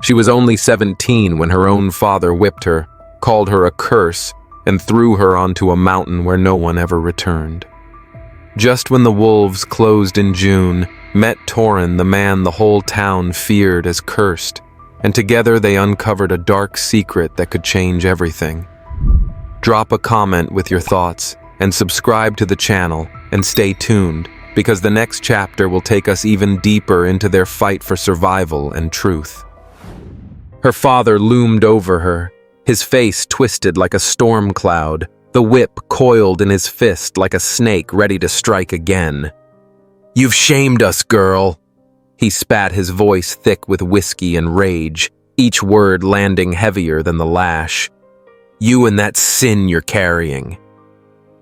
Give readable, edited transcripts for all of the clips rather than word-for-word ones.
She was only 17 when her own father whipped her, called her a curse, and threw her onto a mountain where no one ever returned. Just when the wolves closed in June, met Torin, the man the whole town feared as cursed, and together they uncovered a dark secret that could change everything. Drop a comment with your thoughts, and subscribe to the channel, and stay tuned, because the next chapter will take us even deeper into their fight for survival and truth. Her father loomed over her, his face twisted like a storm cloud, the whip coiled in his fist like a snake ready to strike again. "You've shamed us, girl." He spat, his voice thick with whiskey and rage, each word landing heavier than the lash. "You and that sin you're carrying."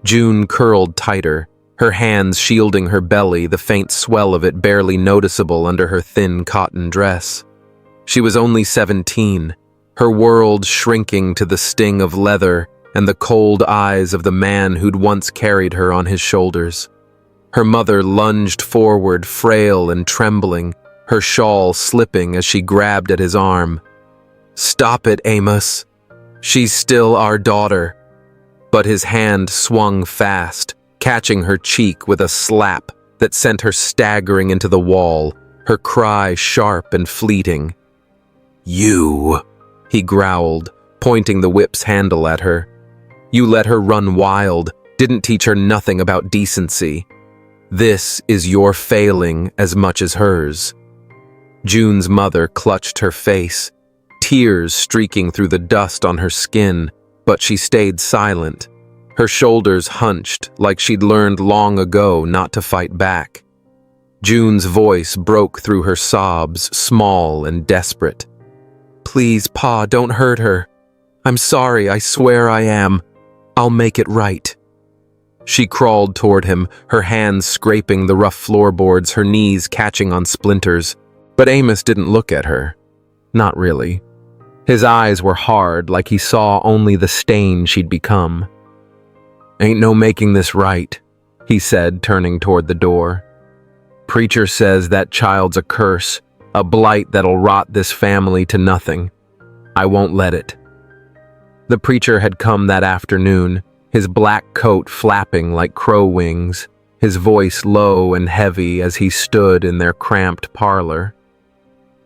June curled tighter, her hands shielding her belly, the faint swell of it barely noticeable under her thin cotton dress. She was only 17, her world shrinking to the sting of leather and the cold eyes of the man who'd once carried her on his shoulders. Her mother lunged forward, frail and trembling, her shawl slipping as she grabbed at his arm. "Stop it, Amos. She's still our daughter." But his hand swung fast, catching her cheek with a slap that sent her staggering into the wall, her cry sharp and fleeting. "You," he growled, pointing the whip's handle at her. "You let her run wild, didn't teach her nothing about decency. This is your failing as much as hers." June's mother clutched her face, tears streaking through the dust on her skin, but she stayed silent, her shoulders hunched like she'd learned long ago not to fight back. June's voice broke through her sobs, small and desperate. "Please, Pa, don't hurt her. I'm sorry, I swear I am. I'll make it right." She crawled toward him, her hands scraping the rough floorboards, her knees catching on splinters. But Amos didn't look at her. Not really. His eyes were hard, like he saw only the stain she'd become. "Ain't no making this right," he said, turning toward the door. "Preacher says that child's a curse, a blight that'll rot this family to nothing. I won't let it." The preacher had come that afternoon, his black coat flapping like crow wings, his voice low and heavy as he stood in their cramped parlor.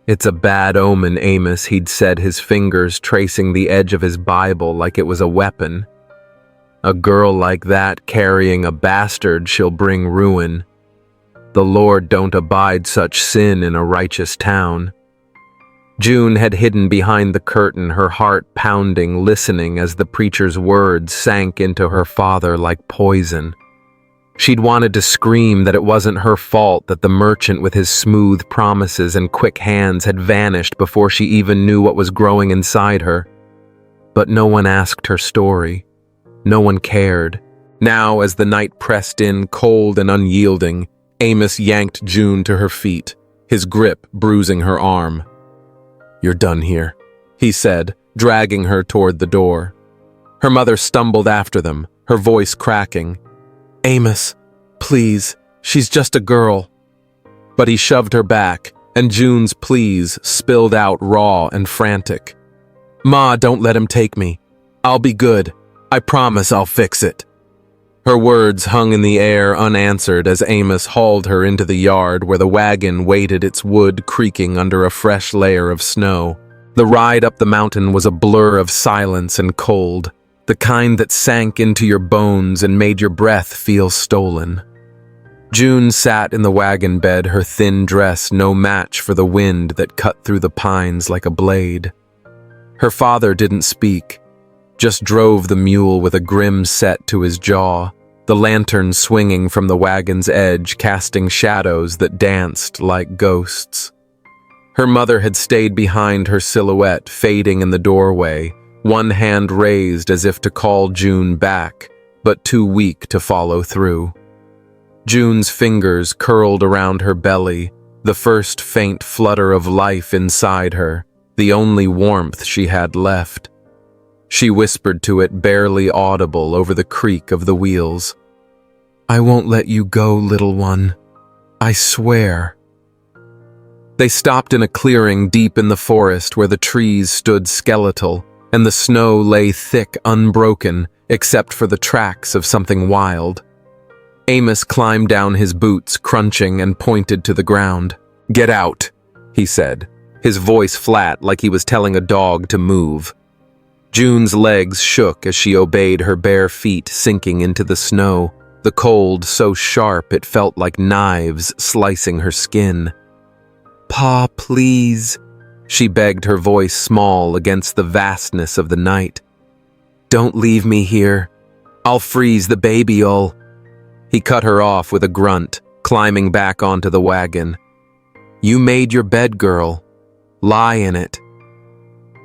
"It's a bad omen, Amos," he'd said, his fingers tracing the edge of his Bible like it was a weapon. "A girl like that carrying a bastard she'll bring ruin. The Lord don't abide such sin in a righteous town." June had hidden behind the curtain, her heart pounding, listening as the preacher's words sank into her father like poison. She'd wanted to scream that it wasn't her fault that the merchant with his smooth promises and quick hands had vanished before she even knew what was growing inside her. But no one asked her story. No one cared. Now, as the night pressed in, cold and unyielding, Amos yanked June to her feet, his grip bruising her arm. "You're done here," he said, dragging her toward the door. Her mother stumbled after them, her voice cracking. "Amos, please, she's just a girl." But he shoved her back, and June's pleas spilled out raw and frantic. "Ma, don't let him take me. I'll be good. I promise I'll fix it." Her words hung in the air unanswered as Amos hauled her into the yard where the wagon weighted its wood creaking under a fresh layer of snow. The ride up the mountain was a blur of silence and cold, the kind that sank into your bones and made your breath feel stolen. June sat in the wagon bed, her thin dress no match for the wind that cut through the pines like a blade. Her father didn't speak, just drove the mule with a grim set to his jaw, the lantern swinging from the wagon's edge, casting shadows that danced like ghosts. Her mother had stayed behind her silhouette, fading in the doorway, one hand raised as if to call June back, but too weak to follow through. June's fingers curled around her belly, the first faint flutter of life inside her, the only warmth she had left. She whispered to it, barely audible over the creak of the wheels. "I won't let you go, little one. I swear." They stopped in a clearing deep in the forest where the trees stood skeletal, and the snow lay thick, unbroken, except for the tracks of something wild. Amos climbed down his boots, crunching, and pointed to the ground. "Get out," he said, his voice flat like he was telling a dog to move. June's legs shook as she obeyed, her bare feet sinking into the snow, the cold so sharp it felt like knives slicing her skin. "Pa, please," she begged, her voice small against the vastness of the night. "Don't leave me here. I'll freeze the baby'll—" He cut her off with a grunt, climbing back onto the wagon. "You made your bed, girl. Lie in it."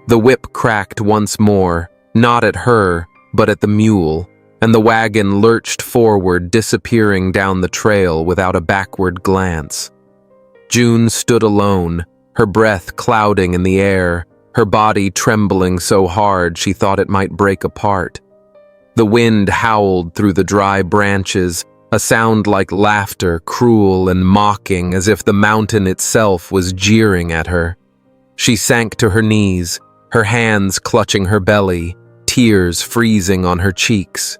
The whip cracked once more, not at her, but at the mule, and the wagon lurched forward, disappearing down the trail without a backward glance. June stood alone, her breath clouding in the air, her body trembling so hard she thought it might break apart. The wind howled through the dry branches, a sound like laughter, cruel and mocking, as if the mountain itself was jeering at her. She sank to her knees, her hands clutching her belly, tears freezing on her cheeks.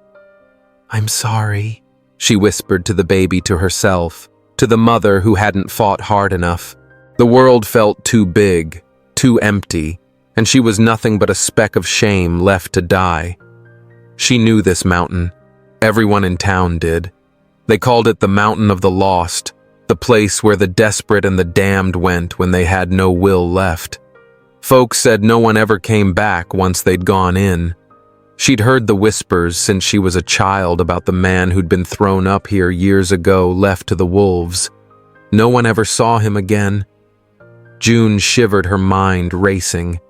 "I'm sorry," she whispered to the baby, to herself, to the mother who hadn't fought hard enough. The world felt too big, too empty, and she was nothing but a speck of shame left to die. She knew this mountain. Everyone in town did. They called it the Mountain of the Lost, the place where the desperate and the damned went when they had no will left. Folks said no one ever came back once they'd gone in. She'd heard the whispers since she was a child about the man who'd been thrown up here years ago, left to the wolves. No one ever saw him again. June shivered, her mind racing.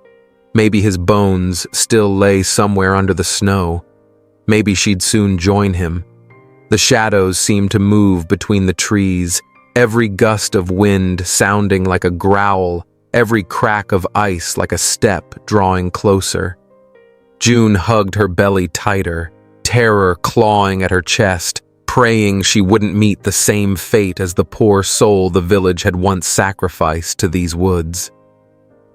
Maybe his bones still lay somewhere under the snow. Maybe she'd soon join him. The shadows seemed to move between the trees, every gust of wind sounding like a growl, every crack of ice like a step drawing closer. June hugged her belly tighter, terror clawing at her chest, praying she wouldn't meet the same fate as the poor soul the village had once sacrificed to these woods.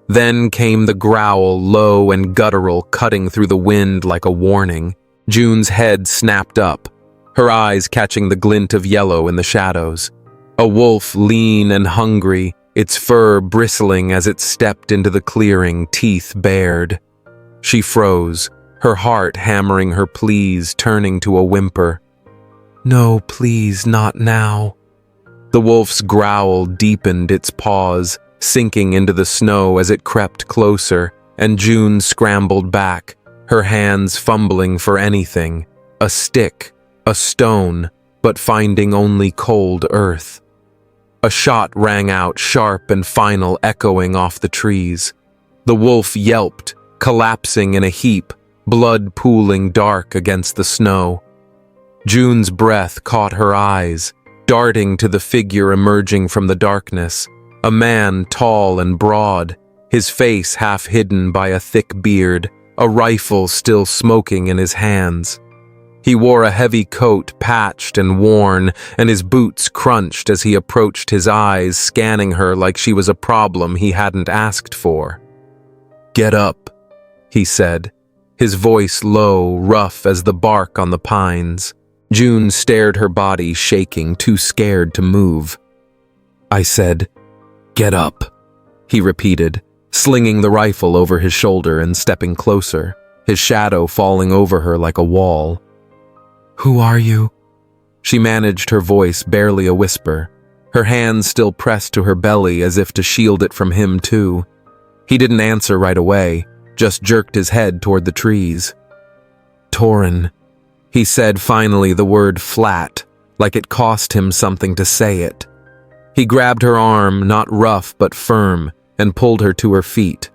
Then came the growl, low and guttural, cutting through the wind like a warning. June's head snapped up, her eyes catching the glint of yellow in the shadows. A wolf, lean and hungry, its fur bristling as it stepped into the clearing, teeth bared. She froze, her heart hammering her pleas, turning to a whimper. "No, please, not now." The wolf's growl deepened its pause, sinking into the snow as it crept closer, and June scrambled back, her hands fumbling for anything, a stick, a stone, but finding only cold earth. A shot rang out, sharp and final, echoing off the trees. The wolf yelped, collapsing in a heap, blood pooling dark against the snow. June's breath caught her eyes, darting to the figure emerging from the darkness, a man tall and broad, his face half hidden by a thick beard, a rifle still smoking in his hands. He wore a heavy coat, patched and worn, and his boots crunched as he approached, his eyes scanning her like she was a problem he hadn't asked for. "Get up," he said, his voice low, rough as the bark on the pines. June stared, her body shaking, too scared to move. "I said, get up," he repeated, slinging the rifle over his shoulder and stepping closer, his shadow falling over her like a wall. "Who are you?" She managed her voice, barely a whisper, her hands still pressed to her belly as if to shield it from him too. He didn't answer right away, just jerked his head toward the trees. "Torin," he said finally, the word flat, like it cost him something to say it. He grabbed her arm, not rough but firm, and pulled her to her feet.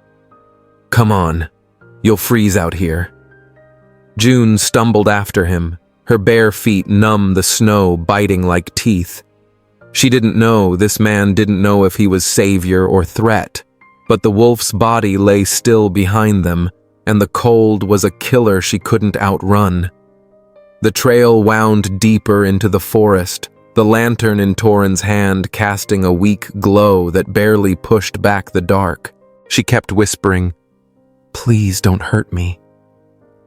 "Come on, you'll freeze out here." June stumbled after him, her bare feet numb, the snow biting like teeth. She didn't know, this man didn't know if he was savior or threat, but the wolf's body lay still behind them, and the cold was a killer she couldn't outrun. The trail wound deeper into the forest, the lantern in Torin's hand casting a weak glow that barely pushed back the dark. She kept whispering, "Please don't hurt me."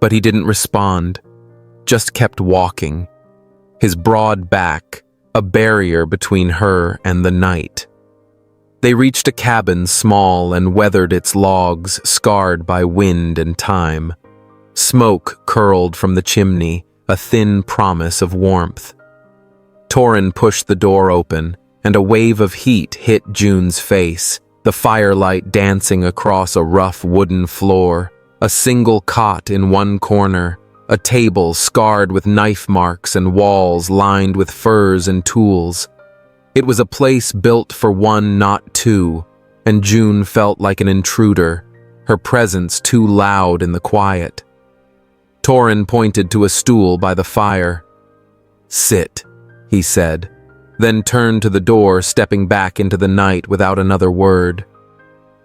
But he didn't respond, just kept walking, his broad back a barrier between her and the night. They reached a cabin small and weathered its logs, scarred by wind and time. Smoke curled from the chimney, a thin promise of warmth. Torin pushed the door open, and a wave of heat hit June's face, the firelight dancing across a rough wooden floor, a single cot in one corner, a table scarred with knife marks and walls lined with furs and tools. It was a place built for one, not two, and June felt like an intruder, her presence too loud in the quiet. Torin pointed to a stool by the fire. "Sit," he said, then turned to the door, stepping back into the night without another word.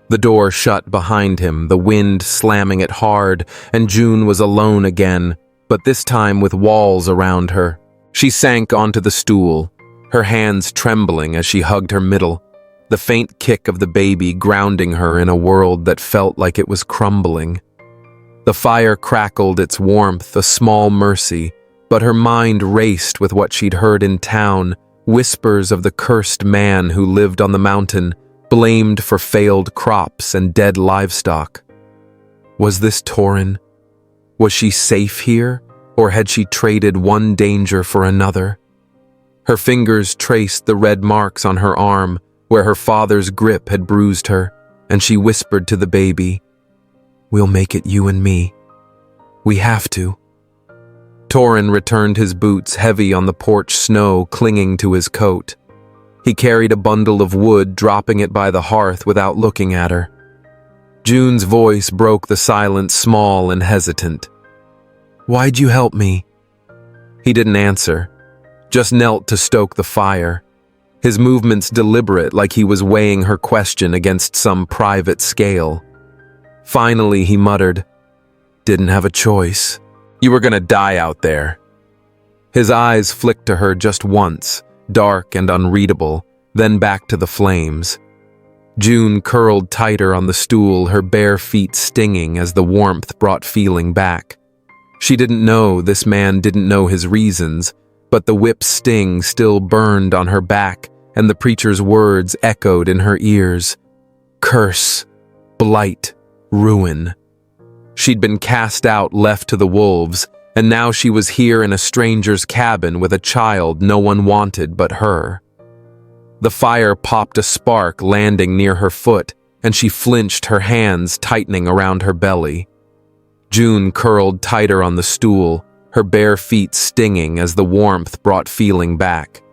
The door shut behind him, the wind slamming it hard, and June was alone again, but this time with walls around her. She sank onto the stool, her hands trembling as she hugged her middle, the faint kick of the baby grounding her in a world that felt like it was crumbling. The fire crackled its warmth, a small mercy, but her mind raced with what she'd heard in town, whispers of the cursed man who lived on the mountain, blamed for failed crops and dead livestock. Was this Torin? Was she safe here, or had she traded one danger for another? Her fingers traced the red marks on her arm, where her father's grip had bruised her, and she whispered to the baby, "We'll make it you and me. We have to." Torin returned his boots heavy on the porch snow clinging to his coat. He carried a bundle of wood, dropping it by the hearth without looking at her. June's voice broke the silence, small and hesitant. "Why'd you help me?" He didn't answer, just knelt to stoke the fire, his movements deliberate, like he was weighing her question against some private scale. Finally, he muttered, "Didn't have a choice. You were gonna die out there." His eyes flicked to her just once, dark and unreadable, then back to the flames. June curled tighter on the stool, her bare feet stinging as the warmth brought feeling back. She didn't know this man didn't know his reasons, but the whip's sting still burned on her back, and the preacher's words echoed in her ears. Curse, blight, ruin. She'd been cast out, left to the wolves, and now she was here in a stranger's cabin with a child no one wanted but her. The fire popped a spark, landing near her foot, and she flinched, her hands tightening around her belly. June curled tighter on the stool, her bare feet stinging as the warmth brought feeling back.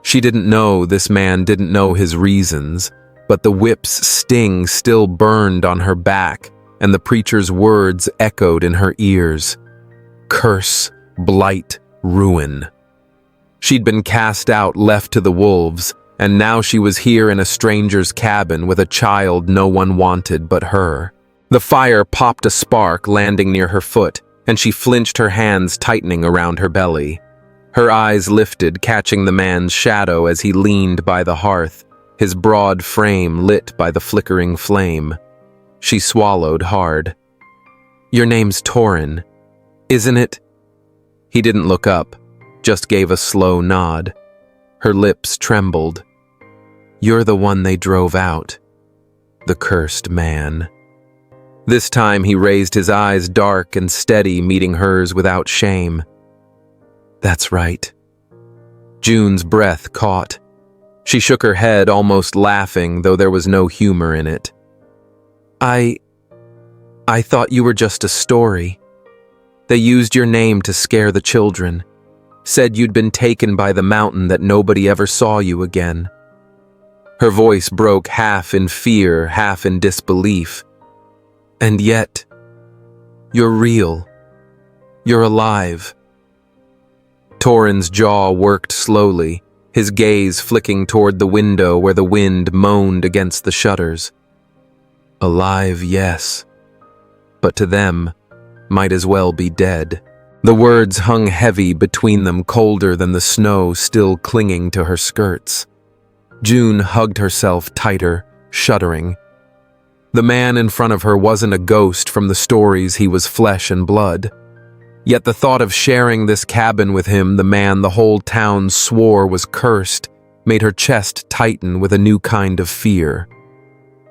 She didn't know this man didn't know his reasons, but the whip's sting still burned on her back, and the preacher's words echoed in her ears. Curse, blight, ruin. She'd been cast out, left to the wolves, and now she was here in a stranger's cabin with a child no one wanted but her. The fire popped a spark, landing near her foot, and she flinched, her hands tightening around her belly. Her eyes lifted, catching the man's shadow as he leaned by the hearth, his broad frame lit by the flickering flame. She swallowed hard. "Your name's Torin, isn't it?" He didn't look up, just gave a slow nod. Her lips trembled. "You're the one they drove out. The cursed man." This time he raised his eyes, dark and steady, meeting hers without shame. "That's right." June's breath caught. She shook her head, almost laughing, though there was no humor in it. I thought you were just a story. They used your name to scare the children, said you'd been taken by the mountain, that nobody ever saw you again." Her voice broke, half in fear, half in disbelief. "And yet, you're real. You're alive." Torin's jaw worked slowly, his gaze flicking toward the window where the wind moaned against the shutters. Alive, yes, but to them, might as well be dead. The words hung heavy between them, colder than the snow still clinging to her skirts. June hugged herself tighter, shuddering. The man in front of her wasn't a ghost from the stories. He was flesh and blood. Yet the thought of sharing this cabin with him, the man the whole town swore was cursed, made her chest tighten with a new kind of fear.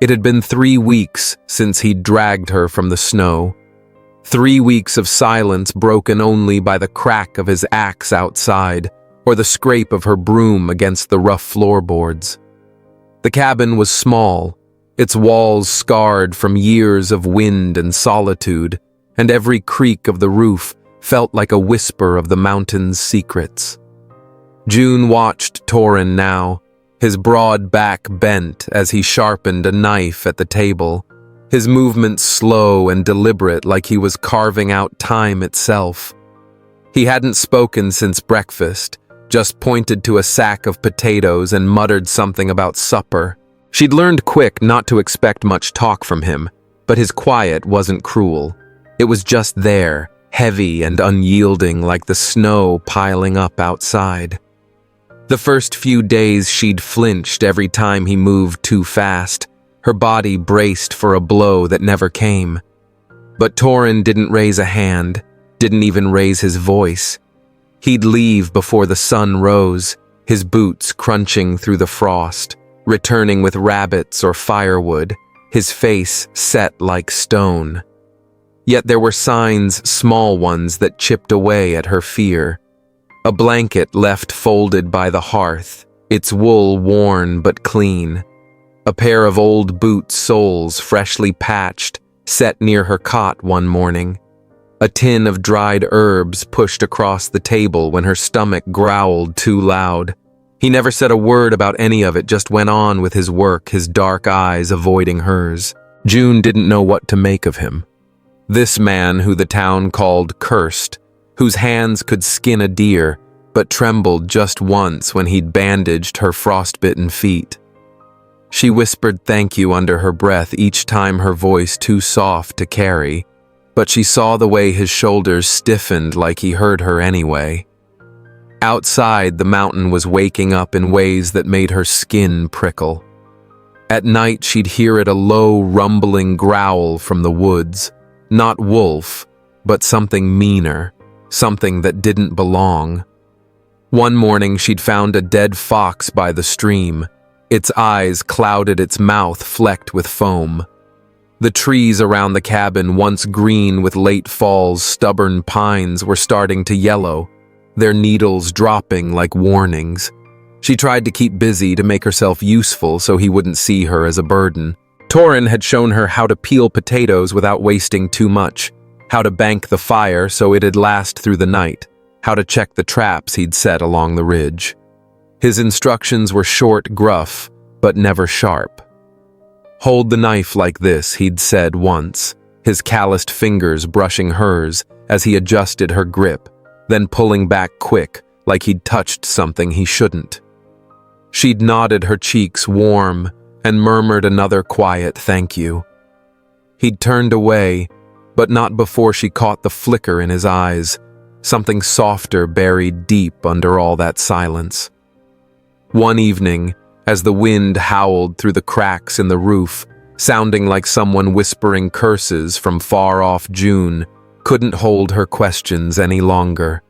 It had been 3 weeks since he'd dragged her from the snow. 3 weeks of silence broken only by the crack of his axe outside or the scrape of her broom against the rough floorboards. The cabin was small, its walls scarred from years of wind and solitude, and every creak of the roof felt like a whisper of the mountain's secrets. June watched Torin now, his broad back bent as he sharpened a knife at the table, his movements slow and deliberate like he was carving out time itself. He hadn't spoken since breakfast, just pointed to a sack of potatoes and muttered something about supper. She'd learned quick not to expect much talk from him, but his quiet wasn't cruel. It was just there, heavy and unyielding like the snow piling up outside. The first few days she'd flinched every time he moved too fast, her body braced for a blow that never came. But Torin didn't raise a hand, didn't even raise his voice. He'd leave before the sun rose, his boots crunching through the frost, returning with rabbits or firewood, his face set like stone. Yet there were signs, small ones, that chipped away at her fear. A blanket left folded by the hearth, its wool worn but clean. A pair of old boot soles freshly patched, set near her cot one morning. A tin of dried herbs pushed across the table when her stomach growled too loud. He never said a word about any of it, just went on with his work, his dark eyes avoiding hers. June didn't know what to make of him. This man who the town called cursed, whose hands could skin a deer, but trembled just once when he'd bandaged her frostbitten feet. She whispered thank you under her breath, each time her voice too soft to carry, but she saw the way his shoulders stiffened like he heard her anyway. Outside, the mountain was waking up in ways that made her skin prickle. At night, she'd hear it, a low, rumbling growl from the woods. Not wolf, but something meaner, something that didn't belong. One morning, she'd found a dead fox by the stream. Its eyes clouded, its mouth flecked with foam. The trees around the cabin, once green with late fall's stubborn pines, were starting to yellow, their needles dropping like warnings. She tried to keep busy to make herself useful so he wouldn't see her as a burden. Torin had shown her how to peel potatoes without wasting too much, how to bank the fire so it'd last through the night, how to check the traps he'd set along the ridge. His instructions were short, gruff, but never sharp. Hold the knife like this, he'd said once, his calloused fingers brushing hers as he adjusted her grip, then pulling back quick, like he'd touched something he shouldn't. She'd nodded, her cheeks warm, and murmured another quiet thank you. He'd turned away, but not before she caught the flicker in his eyes, something softer buried deep under all that silence. One evening, as the wind howled through the cracks in the roof, sounding like someone whispering curses from far off, June couldn't hold her questions any longer.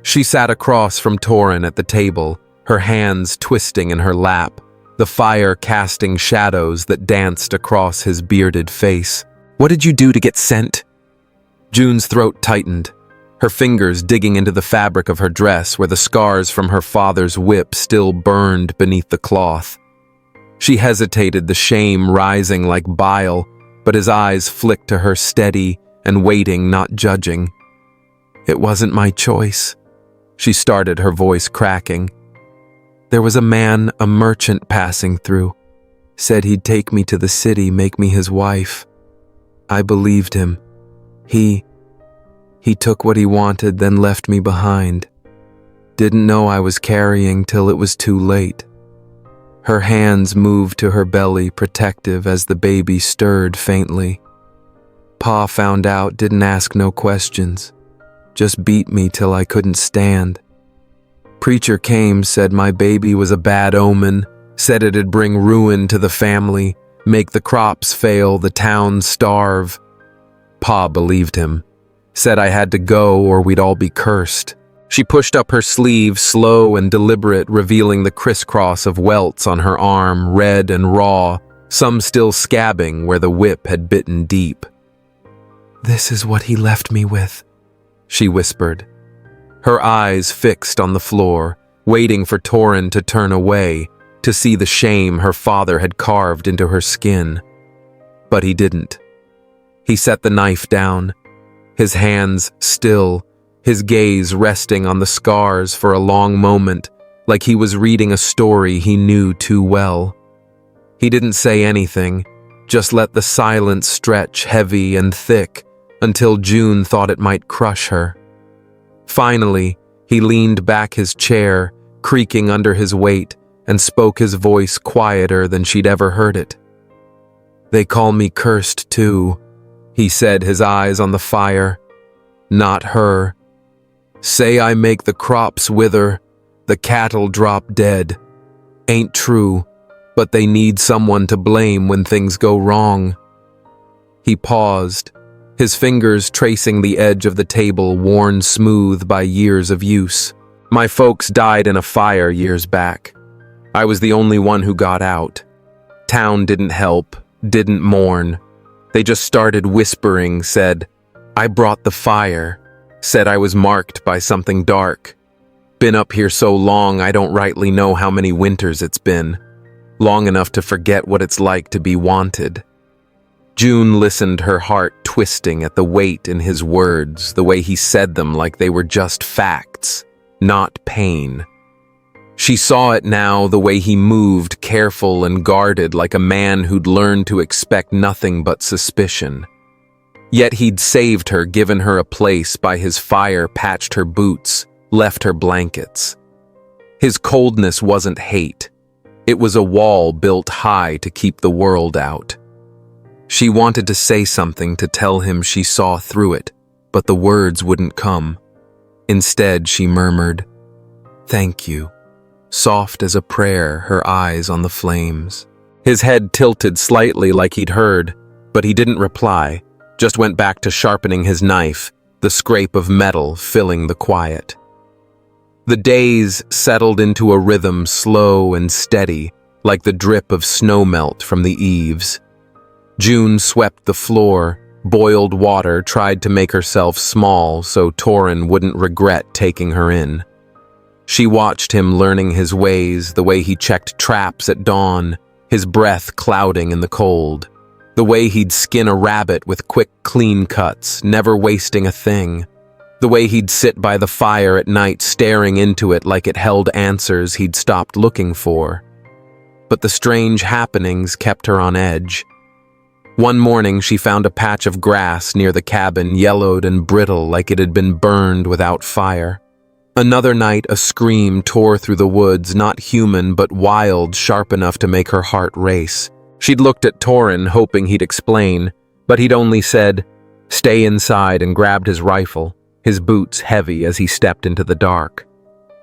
She sat across from Torin at the table, her hands twisting in her lap, the fire casting shadows that danced across his bearded face. "What did you do to get sent?" June's throat tightened, her fingers digging into the fabric of her dress where the scars from her father's whip still burned beneath the cloth. She hesitated, the shame rising like bile, but his eyes flicked to her, steady and waiting, not judging. "It wasn't my choice," she started, her voice cracking. "There was a man, a merchant passing through. Said he'd take me to the city, make me his wife. I believed him. He took what he wanted, then left me behind. Didn't know I was carrying till it was too late." Her hands moved to her belly, protective as the baby stirred faintly. "Pa found out, didn't ask no questions. just beat me till I couldn't stand. Preacher came, said my baby was a bad omen, said it'd bring ruin to the family, make the crops fail, the town starve. Pa believed him, said I had to go or we'd all be cursed. She pushed up her sleeve, slow and deliberate, revealing the crisscross of welts on her arm, red and raw, some still scabbing where the whip had bitten deep. "This is what he left me with," she whispered, her eyes fixed on the floor, waiting for Torin to turn away, to see the shame her father had carved into her skin. But he didn't. He set the knife down, his hands still, his gaze resting on the scars for a long moment, like he was reading a story he knew too well. He didn't say anything, just let the silence stretch heavy and thick until June thought it might crush her. Finally, he leaned back his chair, creaking under his weight, and spoke his voice quieter than she'd ever heard it. "They call me cursed too," he said, his eyes on the fire. "Not her. Say I make the crops wither, the cattle drop dead. Ain't true, but they need someone to blame when things go wrong." He paused, his fingers tracing the edge of the table worn smooth by years of use. "My folks died in a fire years back. I was the only one who got out. Town didn't help, didn't mourn. They just started whispering, said, 'I brought the fire,' said I was marked by something dark. Been up here so long I don't rightly know how many winters it's been. Long enough to forget what it's like to be wanted." June listened, her heart twisting at the weight in his words, the way he said them like they were just facts, not pain. She saw it now, the way he moved, careful and guarded, like a man who'd learned to expect nothing but suspicion. Yet he'd saved her, given her a place by his fire, patched her boots, left her blankets. His coldness wasn't hate. It was a wall built high to keep the world out. She wanted to say something to tell him she saw through it, but the words wouldn't come. Instead, she murmured, "Thank you," soft as a prayer, her eyes on the flames. His head tilted slightly like he'd heard, but he didn't reply, just went back to sharpening his knife, the scrape of metal filling the quiet. The days settled into a rhythm slow and steady, like the drip of snowmelt from the eaves. June swept the floor, boiled water, tried to make herself small so Torin wouldn't regret taking her in. She watched him learning his ways, the way he checked traps at dawn, his breath clouding in the cold. The way he'd skin a rabbit with quick, clean cuts, never wasting a thing. The way he'd sit by the fire at night staring into it like it held answers he'd stopped looking for. But the strange happenings kept her on edge. One morning she found a patch of grass near the cabin, yellowed and brittle like it had been burned without fire. Another night a scream tore through the woods, not human but wild, sharp enough to make her heart race. She'd looked at Torin, hoping he'd explain, but he'd only said, "Stay inside," and grabbed his rifle, his boots heavy as he stepped into the dark.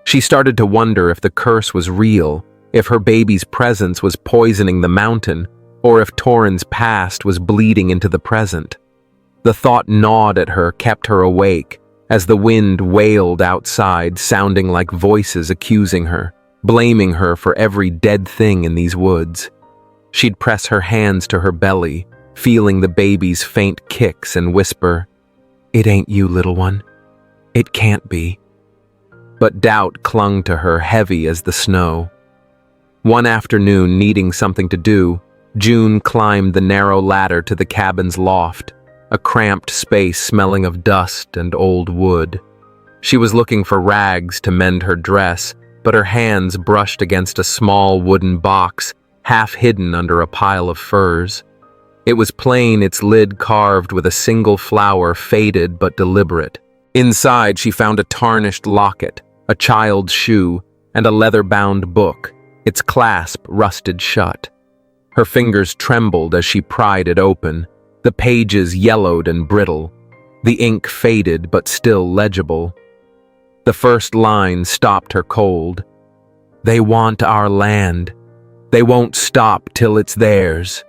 She started to wonder if the curse was real, if her baby's presence was poisoning the mountain, or if Torin's past was bleeding into the present. The thought gnawed at her, kept her awake, as the wind wailed outside, sounding like voices accusing her, blaming her for every dead thing in these woods. She'd press her hands to her belly, feeling the baby's faint kicks and whisper, "It ain't you, little one. It can't be." But doubt clung to her, heavy as the snow. One afternoon, needing something to do, June climbed the narrow ladder to the cabin's loft, a cramped space smelling of dust and old wood. She was looking for rags to mend her dress, but her hands brushed against a small wooden box, half hidden under a pile of furs. It was plain, its lid carved with a single flower, faded but deliberate. Inside, she found a tarnished locket, a child's shoe, and a leather-bound book, its clasp rusted shut. Her fingers trembled as she pried it open, the pages yellowed and brittle. The ink faded but still legible. The first line stopped her cold. "They want our land. They won't stop till it's theirs."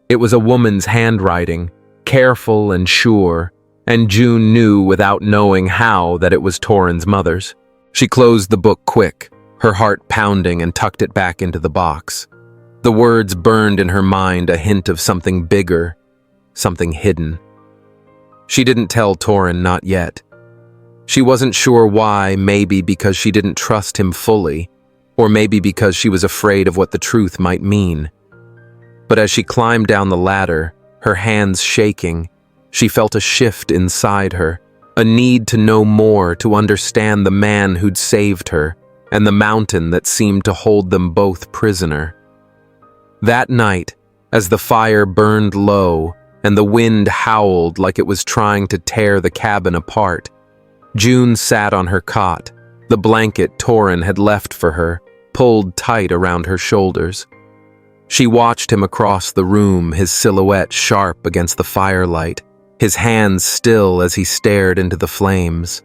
It was a woman's handwriting, careful and sure, and June knew without knowing how that it was Torin's mother's. She closed the book quick, her heart pounding, and tucked it back into the box. The words burned in her mind, a hint of something bigger, something hidden. She didn't tell Torin, not yet. She wasn't sure why, maybe because she didn't trust him fully, or maybe because she was afraid of what the truth might mean. But as she climbed down the ladder, her hands shaking, she felt a shift inside her, a need to know more, to understand the man who'd saved her, and the mountain that seemed to hold them both prisoner. That night, as the fire burned low and the wind howled like it was trying to tear the cabin apart, June sat on her cot, the blanket Torin had left for her, pulled tight around her shoulders. She watched him across the room, his silhouette sharp against the firelight, his hands still as he stared into the flames.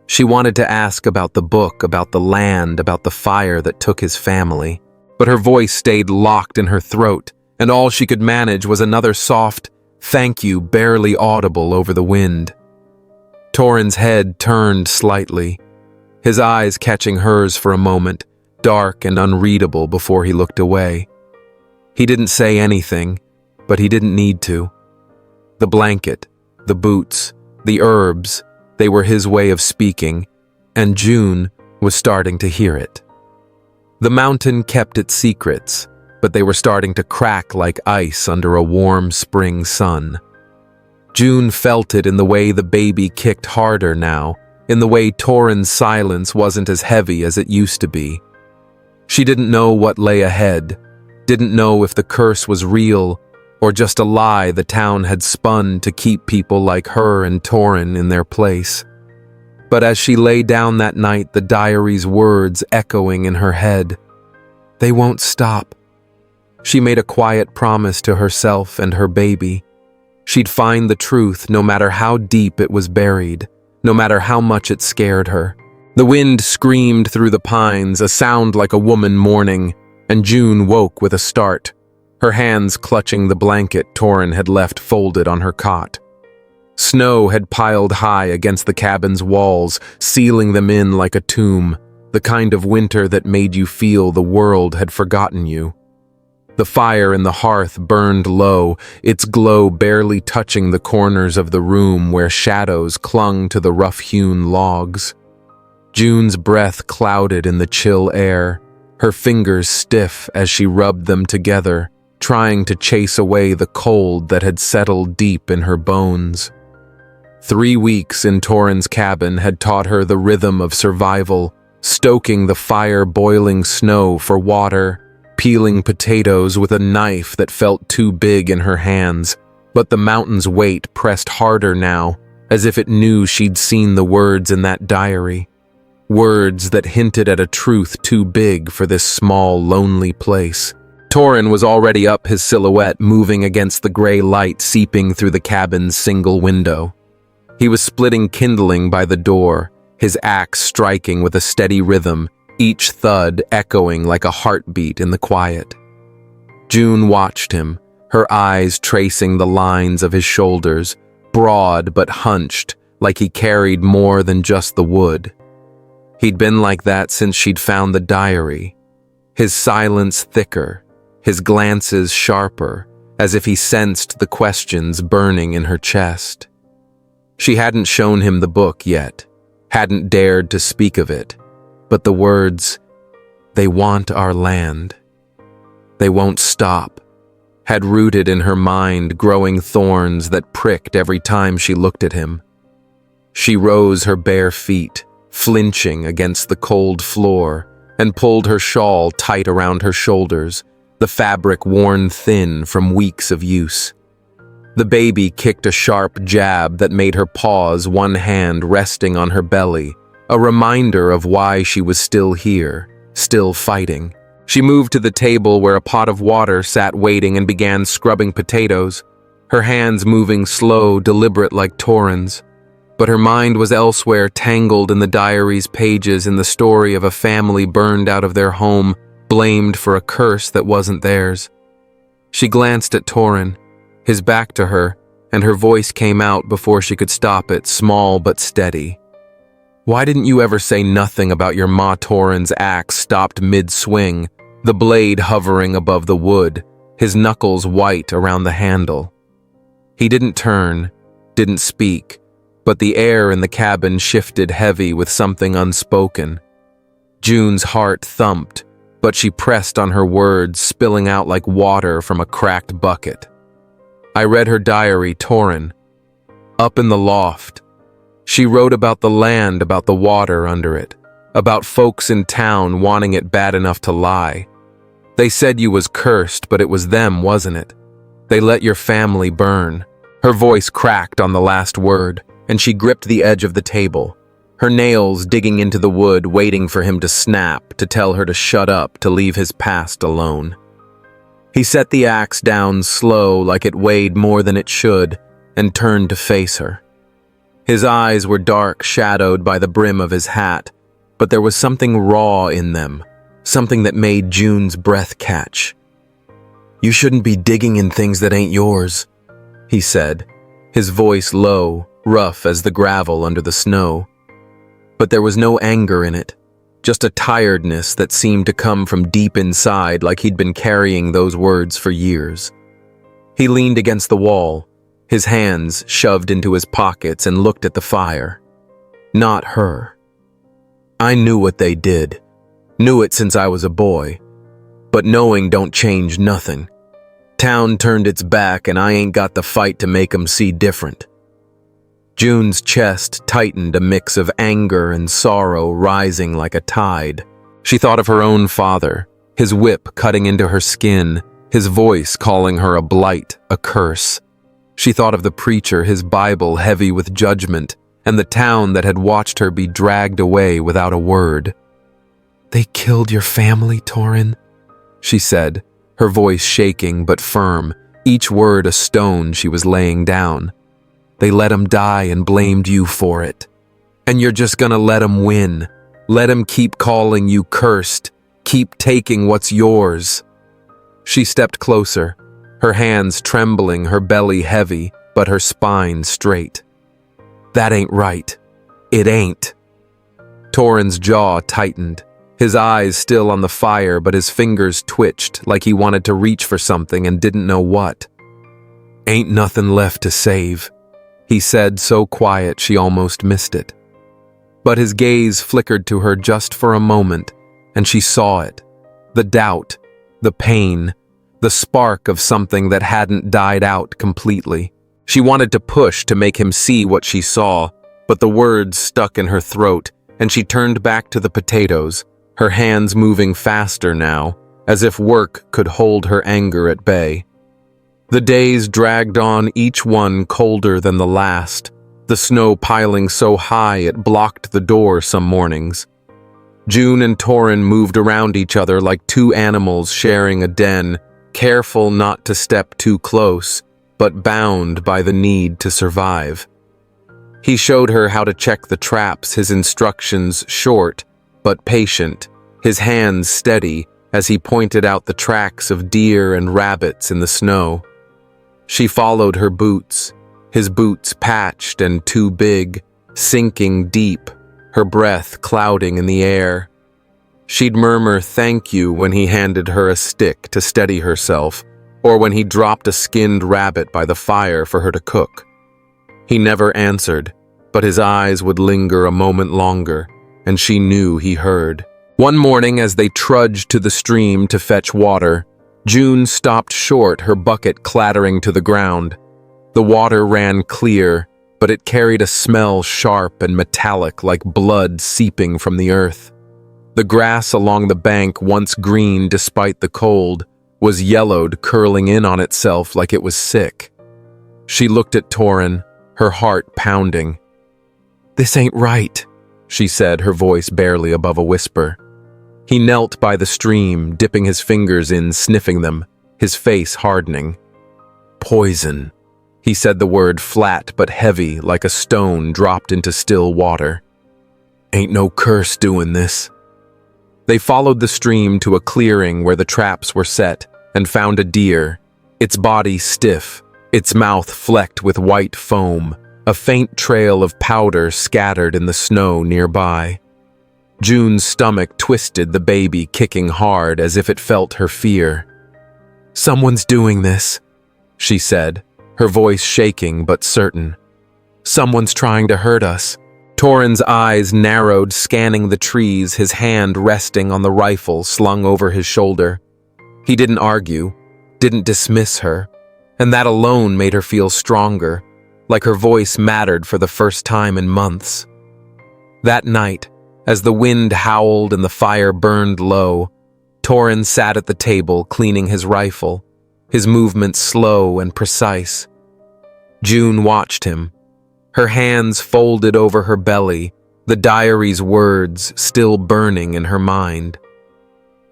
She wanted to ask about the book, about the land, about the fire that took his family, but her voice stayed locked in her throat, and all she could manage was another soft "thank you" barely audible over the wind. Torin's head turned slightly, his eyes catching hers for a moment, dark and unreadable, before he looked away. He didn't say anything, but he didn't need to. The blanket, the boots, the herbs, they were his way of speaking, and June was starting to hear it. The mountain kept its secrets, but they were starting to crack like ice under a warm spring sun. June felt it in the way the baby kicked harder now, in the way Torin's silence wasn't as heavy as it used to be. She didn't know what lay ahead, didn't know if the curse was real or just a lie the town had spun to keep people like her and Torin in their place. But as she lay down that night, the diary's words echoing in her head, "They won't stop." She made a quiet promise to herself and her baby. She'd find the truth no matter how deep it was buried, no matter how much it scared her. The wind screamed through the pines, a sound like a woman mourning, and June woke with a start, her hands clutching the blanket Torin had left folded on her cot. Snow had piled high against the cabin's walls, sealing them in like a tomb, the kind of winter that made you feel the world had forgotten you. The fire in the hearth burned low, its glow barely touching the corners of the room where shadows clung to the rough-hewn logs. June's breath clouded in the chill air, her fingers stiff as she rubbed them together, trying to chase away the cold that had settled deep in her bones. 3 weeks in Torin's cabin had taught her the rhythm of survival, stoking the fire-boiling snow for water, peeling potatoes with a knife that felt too big in her hands. But the mountain's weight pressed harder now, as if it knew she'd seen the words in that diary. Words that hinted at a truth too big for this small, lonely place. Torin was already up, his silhouette moving against the gray light seeping through the cabin's single window. He was splitting kindling by the door, his axe striking with a steady rhythm, each thud echoing like a heartbeat in the quiet. June watched him, her eyes tracing the lines of his shoulders, broad but hunched, like he carried more than just the wood. He'd been like that since she'd found the diary, his silence thicker, his glances sharper, as if he sensed the questions burning in her chest. She hadn't shown him the book yet, hadn't dared to speak of it, but the words, "They want our land. They won't stop," had rooted in her mind, growing thorns that pricked every time she looked at him. She rose her bare feet, flinching against the cold floor, and pulled her shawl tight around her shoulders, the fabric worn thin from weeks of use. The baby kicked a sharp jab that made her pause, one hand resting on her belly, a reminder of why she was still here, still fighting. She moved to the table where a pot of water sat waiting and began scrubbing potatoes, her hands moving slow, deliberate like Torin's. But her mind was elsewhere, tangled in the diary's pages, in the story of a family burned out of their home, blamed for a curse that wasn't theirs. She glanced at Torin, his back to her, and her voice came out before she could stop it, small but steady. "Why didn't you ever say nothing about your Ma Torin's axe stopped mid-swing, the blade hovering above the wood, his knuckles white around the handle?" He didn't turn, didn't speak, but the air in the cabin shifted heavy with something unspoken. June's heart thumped, but she pressed on her words, spilling out like water from a cracked bucket. "I read her diary, Torin. Up in the loft. She wrote about the land, about the water under it, about folks in town wanting it bad enough to lie. They said you was cursed, but it was them, wasn't it? They let your family burn." Her voice cracked on the last word, and she gripped the edge of the table, her nails digging into the wood, waiting for him to snap, to tell her to shut up, to leave his past alone. He set the axe down slow, like it weighed more than it should, and turned to face her. His eyes were dark, shadowed by the brim of his hat, but there was something raw in them, something that made June's breath catch. "You shouldn't be digging in things that ain't yours," he said, his voice low, rough as the gravel under the snow. But there was no anger in it, just a tiredness that seemed to come from deep inside, like he'd been carrying those words for years. He leaned against the wall, his hands shoved into his pockets, and looked at the fire. Not her. "I knew what they did. Knew it since I was a boy. But knowing don't change nothing. Town turned its back, and I ain't got the fight to make 'em see different." June's chest tightened, a mix of anger and sorrow rising like a tide. She thought of her own father, his whip cutting into her skin, his voice calling her a blight, a curse. She thought of the preacher, his Bible heavy with judgment, and the town that had watched her be dragged away without a word. "They killed your family, Torin," she said, her voice shaking but firm, each word a stone she was laying down. "They let 'em die and blamed you for it. And you're just gonna let 'em win. Let 'em keep calling you cursed, keep taking what's yours." She stepped closer, her hands trembling, her belly heavy, but her spine straight. "That ain't right. It ain't." Torin's jaw tightened, his eyes still on the fire, but his fingers twitched like he wanted to reach for something and didn't know what. "Ain't nothing left to save," he said, so quiet she almost missed it. But his gaze flickered to her just for a moment, and she saw it. The doubt, the pain, the spark of something that hadn't died out completely. She wanted to push to make him see what she saw, but the words stuck in her throat, and she turned back to the potatoes, her hands moving faster now, as if work could hold her anger at bay. The days dragged on, each one colder than the last, the snow piling so high it blocked the door some mornings. June and Torin moved around each other like two animals sharing a den, careful not to step too close, but bound by the need to survive. He showed her how to check the traps, his instructions short but patient, his hands steady as he pointed out the tracks of deer and rabbits in the snow. She followed her boots, his boots patched and too big, sinking deep, her breath clouding in the air. She'd murmur thank you when he handed her a stick to steady herself, or when he dropped a skinned rabbit by the fire for her to cook. He never answered, but his eyes would linger a moment longer, and she knew he heard. One morning, as they trudged to the stream to fetch water, June stopped short, her bucket clattering to the ground. The water ran clear, but it carried a smell sharp and metallic like blood seeping from the earth. The grass along the bank, once green despite the cold, was yellowed, curling in on itself like it was sick. She looked at Torin, her heart pounding. "This ain't right," she said, her voice barely above a whisper. He knelt by the stream, dipping his fingers in, sniffing them, his face hardening. "Poison," He said the word flat but heavy, like a stone dropped into still water. "Ain't no curse doing this." They followed the stream to a clearing where the traps were set and found a deer, its body stiff, its mouth flecked with white foam, a faint trail of powder scattered in the snow nearby. June's stomach twisted, the baby kicking hard as if it felt her fear. "Someone's doing this," she said, her voice shaking but certain. "Someone's trying to hurt us." Torin's eyes narrowed, scanning the trees, his hand resting on the rifle slung over his shoulder. He didn't argue, didn't dismiss her, and that alone made her feel stronger, like her voice mattered for the first time in months. That night, as the wind howled and the fire burned low, Torin sat at the table cleaning his rifle, his movements slow and precise. June watched him, her hands folded over her belly, the diary's words still burning in her mind.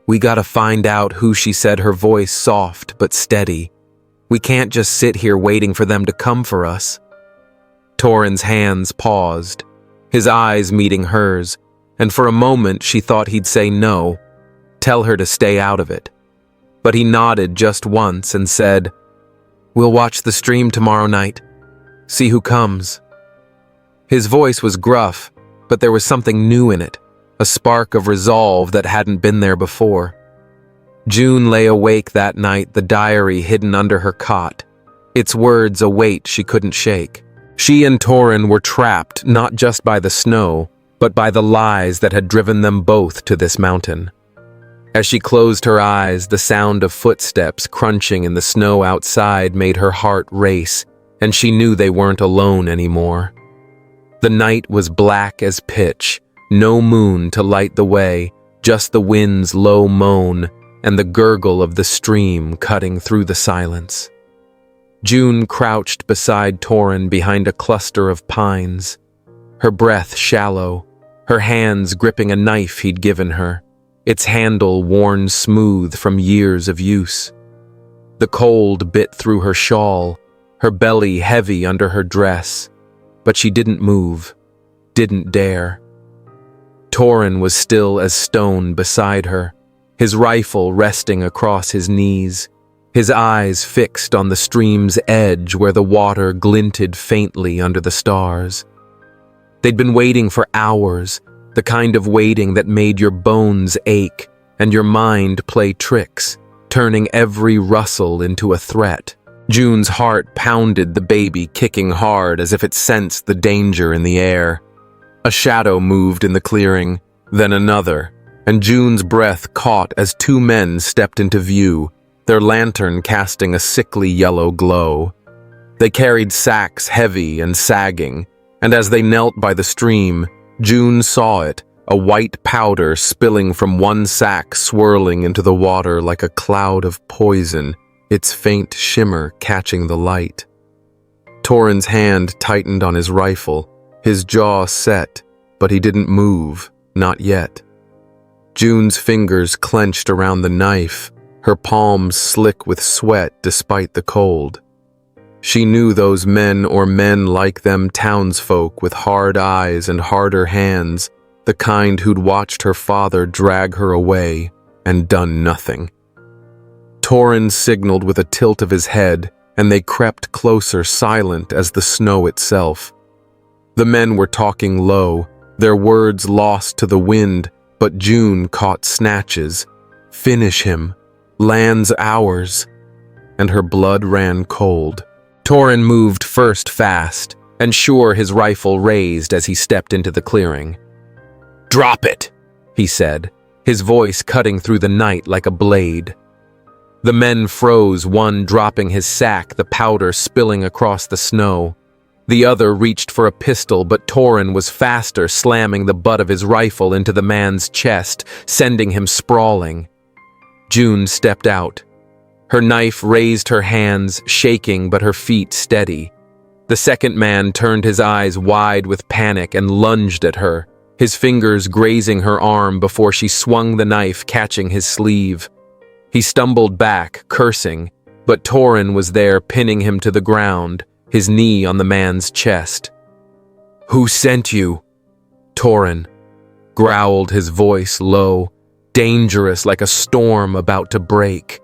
"We gotta find out who," she said, her voice soft but steady. "We can't just sit here waiting for them to come for us." Torin's hands paused, his eyes meeting hers, and for a moment she thought he'd say no, tell her to stay out of it. But he nodded just once and said, "We'll watch the stream tomorrow night. See who comes." His voice was gruff, but there was something new in it, a spark of resolve that hadn't been there before. June lay awake that night, the diary hidden under her cot, its words a weight she couldn't shake. She and Torin were trapped not just by the snow, but by the lies that had driven them both to this mountain. As she closed her eyes, the sound of footsteps crunching in the snow outside made her heart race, and she knew they weren't alone anymore. The night was black as pitch, no moon to light the way, just the wind's low moan and the gurgle of the stream cutting through the silence. June crouched beside Torin behind a cluster of pines, her breath shallow, her hands gripping a knife he'd given her, its handle worn smooth from years of use. The cold bit through her shawl, her belly heavy under her dress, but she didn't move, didn't dare. Torin was still as stone beside her, his rifle resting across his knees, his eyes fixed on the stream's edge where the water glinted faintly under the stars. They'd been waiting for hours, the kind of waiting that made your bones ache and your mind play tricks, turning every rustle into a threat. June's heart pounded, the baby kicking hard as if it sensed the danger in the air. A shadow moved in the clearing, then another, and June's breath caught as two men stepped into view, their lantern casting a sickly yellow glow. They carried sacks heavy and sagging, and as they knelt by the stream, June saw it, a white powder spilling from one sack swirling into the water like a cloud of poison, its faint shimmer catching the light. Torin's hand tightened on his rifle, his jaw set, but he didn't move, not yet. June's fingers clenched around the knife, her palms slick with sweat despite the cold. She knew those men or men like them, townsfolk with hard eyes and harder hands, the kind who'd watched her father drag her away and done nothing. Torin signaled with a tilt of his head, and they crept closer, silent as the snow itself. The men were talking low, their words lost to the wind, but June caught snatches. "Finish him. Land's ours." And her blood ran cold. Torin moved first fast, and sure, his rifle raised as he stepped into the clearing. "Drop it," he said, his voice cutting through the night like a blade. The men froze, one dropping his sack, the powder spilling across the snow. The other reached for a pistol, but Torin was faster, slamming the butt of his rifle into the man's chest, sending him sprawling. June stepped out. Her knife raised her hands, shaking but her feet steady. The second man turned his eyes wide with panic and lunged at her, his fingers grazing her arm before she swung the knife, catching his sleeve. He stumbled back, cursing, but Torin was there, pinning him to the ground, his knee on the man's chest. "Who sent you?" Torin growled, his voice low, dangerous like a storm about to break.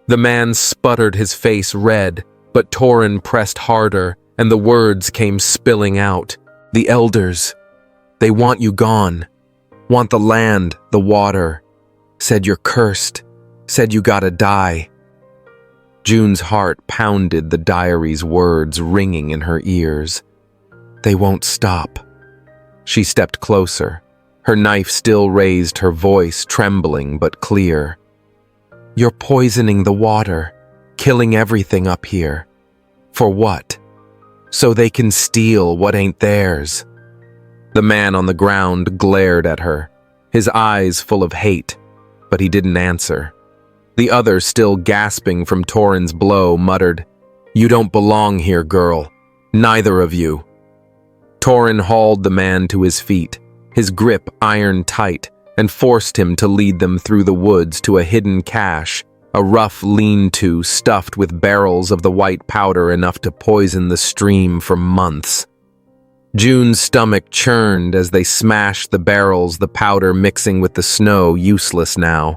The man sputtered, his face red, but Torin pressed harder, and the words came spilling out. "The elders, they want you gone. Want the land, the water. Said you're cursed. Said you gotta die." June's heart pounded, the diary's words ringing in her ears. They won't stop. She stepped closer. Her knife still raised, her voice trembling but clear. "You're poisoning the water, killing everything up here. For what? So they can steal what ain't theirs." The man on the ground glared at her, his eyes full of hate, but he didn't answer. The other, still gasping from Torin's blow, muttered, "You don't belong here, girl. Neither of you." Torin hauled the man to his feet, his grip iron tight, and forced him to lead them through the woods to a hidden cache, a rough lean-to stuffed with barrels of the white powder enough to poison the stream for months. June's stomach churned as they smashed the barrels, the powder mixing with the snow, useless now.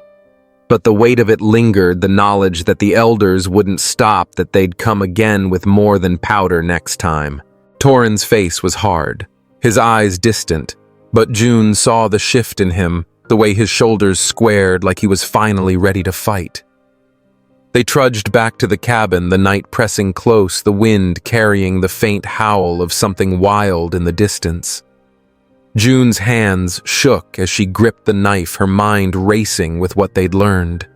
But the weight of it lingered, the knowledge that the elders wouldn't stop, that they'd come again with more than powder next time. Torin's face was hard, his eyes distant, but June saw the shift in him, the way his shoulders squared like he was finally ready to fight. They trudged back to the cabin, the night pressing close, the wind carrying the faint howl of something wild in the distance. June's hands shook as she gripped the knife, her mind racing with what they'd learned.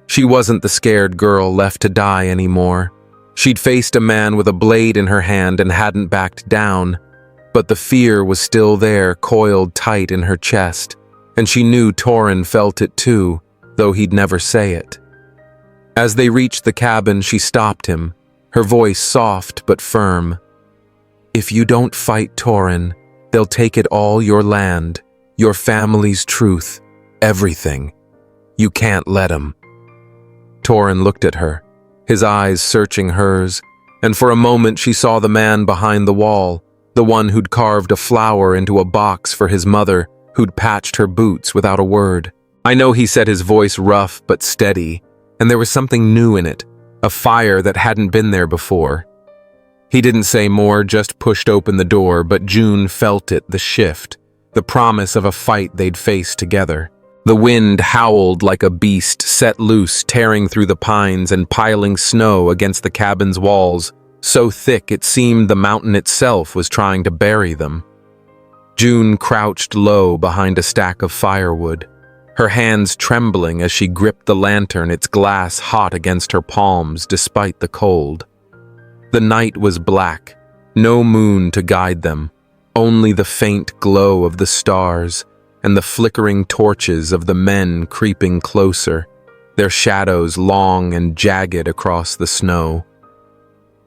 She wasn't the scared girl left to die anymore. She'd faced a man with a blade in her hand and hadn't backed down, but the fear was still there, coiled tight in her chest, and she knew Torin felt it too, though he'd never say it. As they reached the cabin, she stopped him, her voice soft but firm. "If you don't fight Torin, they'll take it all, your land, your family's truth, everything. You can't let 'em." Torin looked at her, his eyes searching hers, and for a moment she saw the man behind the wall, the one who'd carved a flower into a box for his mother, who'd patched her boots without a word. "I know," he said, his voice rough but steady, and there was something new in it, a fire that hadn't been there before. He didn't say more, just pushed open the door, but June felt it, the shift, the promise of a fight they'd face together. The wind howled like a beast set loose, tearing through the pines and piling snow against the cabin's walls, so thick it seemed the mountain itself was trying to bury them. June crouched low behind a stack of firewood, her hands trembling as she gripped the lantern, its glass hot against her palms despite the cold. The night was black, no moon to guide them, only the faint glow of the stars and the flickering torches of the men creeping closer, their shadows long and jagged across the snow.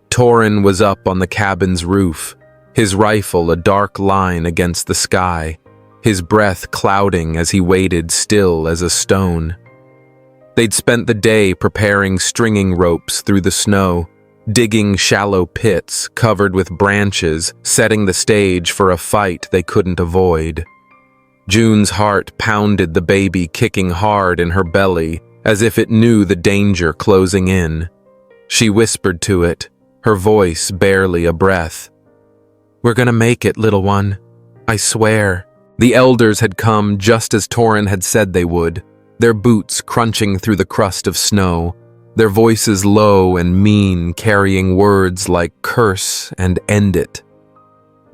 Torin was up on the cabin's roof, his rifle a dark line against the sky, his breath clouding as he waited still as a stone. They'd spent the day preparing stringing ropes through the snow, digging shallow pits covered with branches, setting the stage for a fight they couldn't avoid. June's heart pounded, the baby kicking hard in her belly, as if it knew the danger closing in. She whispered to it, her voice barely a breath. "We're gonna make it, little one. I swear." The elders had come just as Torin had said they would, their boots crunching through the crust of snow, their voices low and mean, carrying words like curse and end it.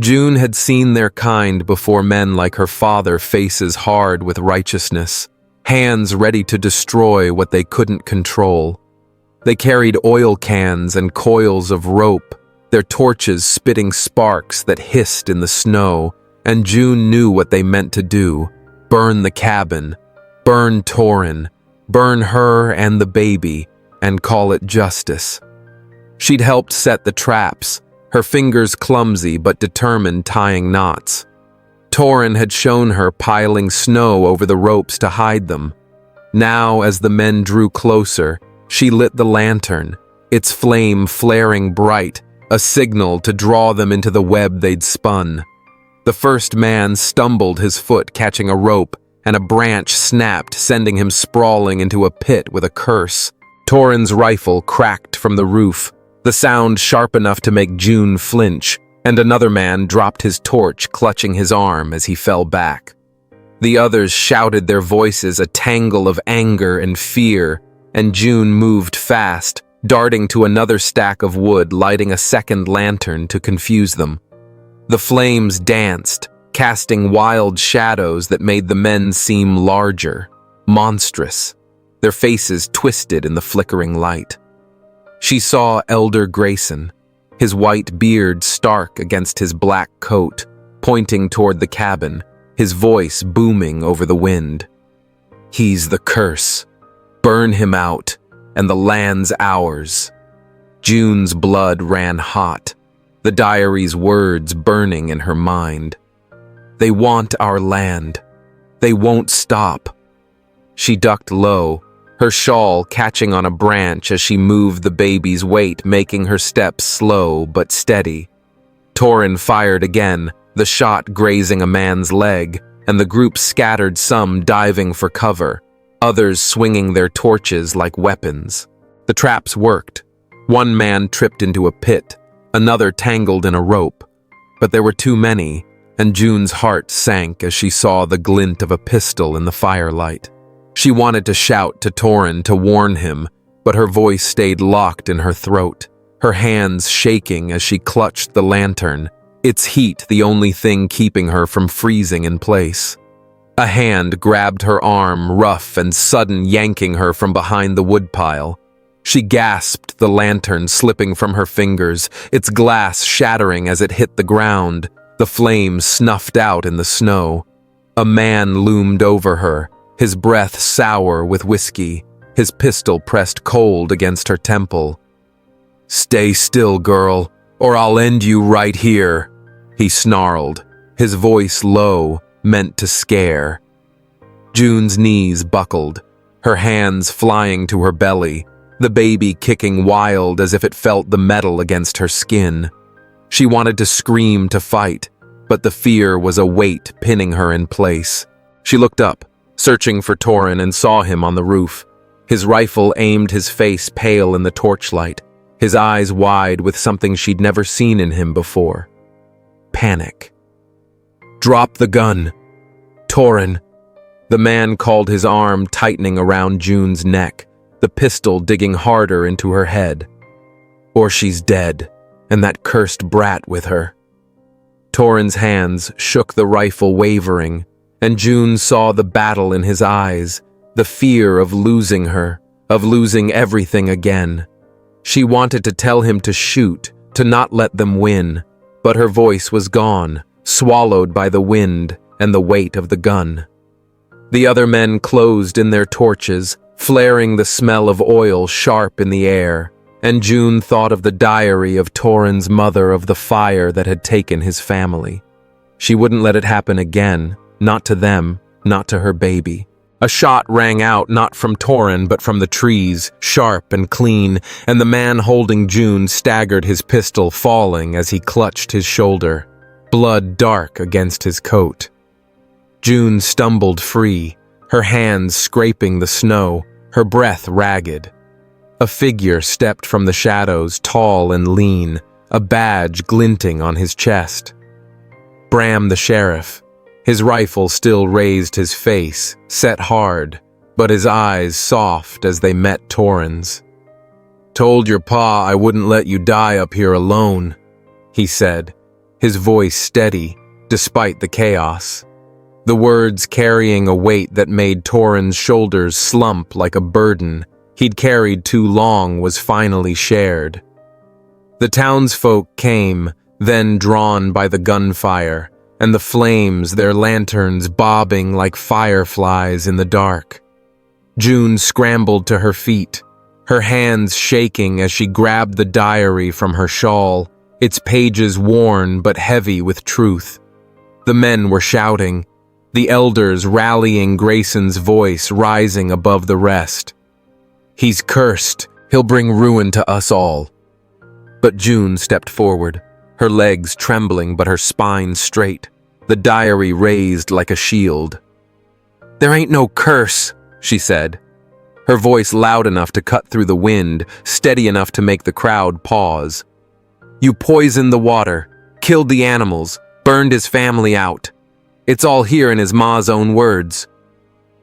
June had seen their kind before, men like her father, faces hard with righteousness, hands ready to destroy what they couldn't control. They carried oil cans and coils of rope, their torches spitting sparks that hissed in the snow, and June knew what they meant to do: burn the cabin, burn Torin, burn her and the baby, and call it justice. She'd helped set the traps, her fingers clumsy but determined, tying knots. Torin had shown her piling snow over the ropes to hide them. Now, as the men drew closer, she lit the lantern, its flame flaring bright, a signal to draw them into the web they'd spun. The first man stumbled, his foot catching a rope, and a branch snapped, sending him sprawling into a pit with a curse. Torin's rifle cracked from the roof, the sound sharp enough to make June flinch, and another man dropped his torch, clutching his arm as he fell back. The others shouted their voices, a tangle of anger and fear, and June moved fast, darting to another stack of wood, lighting a second lantern to confuse them. The flames danced, casting wild shadows that made the men seem larger, monstrous, their faces twisted in the flickering light. She saw Elder Grayson, his white beard stark against his black coat, pointing toward the cabin, his voice booming over the wind. "He's the curse. Burn him out, and the land's ours." June's blood ran hot, the diary's words burning in her mind. "They want our land. They won't stop." She ducked low, her shawl catching on a branch as she moved the baby's weight, making her steps slow but steady. Torin fired again, the shot grazing a man's leg, and the group scattered, some diving for cover, others swinging their torches like weapons. The traps worked. One man tripped into a pit, another tangled in a rope, but there were too many, and June's heart sank as she saw the glint of a pistol in the firelight. She wanted to shout to Torin to warn him, but her voice stayed locked in her throat, her hands shaking as she clutched the lantern, its heat the only thing keeping her from freezing in place. A hand grabbed her arm, rough and sudden, yanking her from behind the woodpile. She gasped, the lantern slipping from her fingers, its glass shattering as it hit the ground, the flames snuffed out in the snow. A man loomed over her, his breath sour with whiskey, his pistol pressed cold against her temple. "Stay still, girl, or I'll end you right here," he snarled, his voice low, meant to scare. June's knees buckled, her hands flying to her belly, the baby kicking wild as if it felt the metal against her skin. She wanted to scream, to fight, but the fear was a weight pinning her in place. She looked up, searching for Torin, and saw him on the roof, his rifle aimed, his face pale in the torchlight, his eyes wide with something she'd never seen in him before. Panic. "Drop the gun. Torin." The man called, his arm tightening around June's neck, the pistol digging harder into her head. "Or she's dead, and that cursed brat with her." Torin's hands shook, the rifle wavering, and June saw the battle in his eyes, the fear of losing her, of losing everything again. She wanted to tell him to shoot, to not let them win, but her voice was gone, swallowed by the wind and the weight of the gun. The other men closed in their torches, flaring, the smell of oil sharp in the air, and June thought of the diary of Torin's mother, of the fire that had taken his family. She wouldn't let it happen again, not to them, not to her baby. A shot rang out, not from Torin, but from the trees, sharp and clean, and the man holding June staggered, his pistol falling as he clutched his shoulder, blood dark against his coat. June stumbled free, her hands scraping the snow, her breath ragged. A figure stepped from the shadows, tall and lean, a badge glinting on his chest. Bram the sheriff. His rifle still raised, his face set hard, but his eyes soft as they met Torin's. "Told your pa I wouldn't let you die up here alone," he said, his voice steady despite the chaos. The words carrying a weight that made Torin's shoulders slump like a burden he'd carried too long was finally shared. The townsfolk came, then drawn by the gunfire, and the flames, their lanterns bobbing like fireflies in the dark. June scrambled to her feet, her hands shaking as she grabbed the diary from her shawl, its pages worn but heavy with truth. The men were shouting, the elders rallying, Grayson's voice rising above the rest. "He's cursed. He'll bring ruin to us all." But June stepped forward, her legs trembling but her spine straight, the diary raised like a shield. "There ain't no curse," she said, her voice loud enough to cut through the wind, steady enough to make the crowd pause. "You poisoned the water, killed the animals, burned his family out. It's all here in his ma's own words."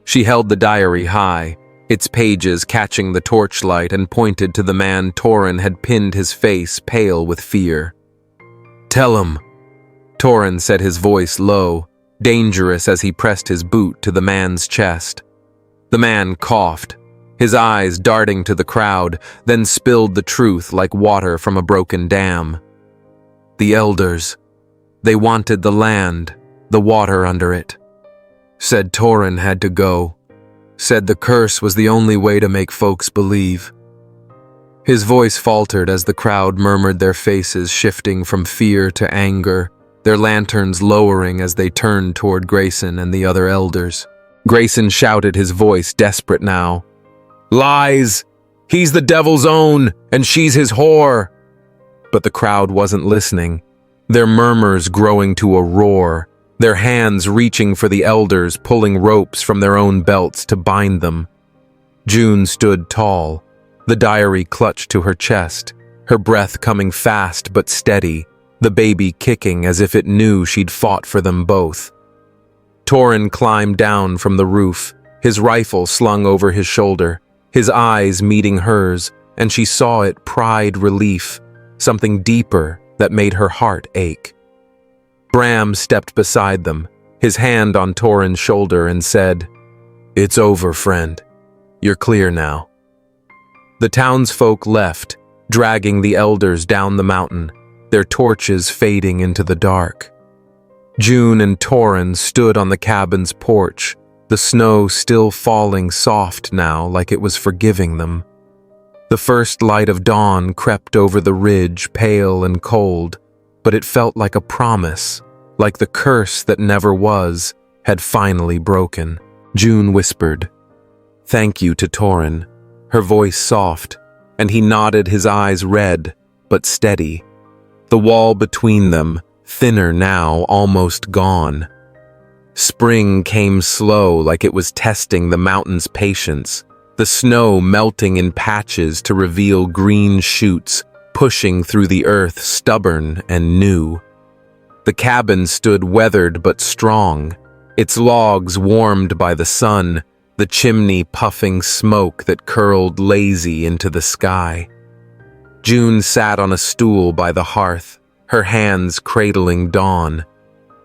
She held the diary high, its pages catching the torchlight, and pointed to the man Torin had pinned, his face pale with fear. "Tell him," Torin said, his voice low, dangerous as he pressed his boot to the man's chest. The man coughed, his eyes darting to the crowd, then spilled the truth like water from a broken dam. "The elders, they wanted the land, the water under it. Said Torin had to go. Said the curse was the only way to make folks believe." His voice faltered as the crowd murmured, their faces shifting from fear to anger, their lanterns lowering as they turned toward Grayson and the other elders. Grayson shouted, his voice desperate now. "Lies! He's the devil's own, and she's his whore!" But the crowd wasn't listening, their murmurs growing to a roar, their hands reaching for the elders, pulling ropes from their own belts to bind them. June stood tall, the diary clutched to her chest, her breath coming fast but steady, the baby kicking as if it knew she'd fought for them both. Torin climbed down from the roof, his rifle slung over his shoulder, his eyes meeting hers, and she saw it pride relief, something deeper that made her heart ache. Bram stepped beside them, his hand on Torin's shoulder, and said, "It's over, friend. You're clear now." The townsfolk left, dragging the elders down the mountain, their torches fading into the dark. June and Torin stood on the cabin's porch, the snow still falling soft now like it was forgiving them. The first light of dawn crept over the ridge, pale and cold, but it felt like a promise, like the curse that never was, had finally broken. June whispered, "Thank you," to Torin, her voice soft, and he nodded, his eyes red, but steady. The wall between them, thinner now, almost gone. Spring came slow, like it was testing the mountain's patience, the snow melting in patches to reveal green shoots, pushing through the earth, stubborn and new. The cabin stood weathered but strong, its logs warmed by the sun, the chimney puffing smoke that curled lazy into the sky. June sat on a stool by the hearth, her hands cradling Dawn.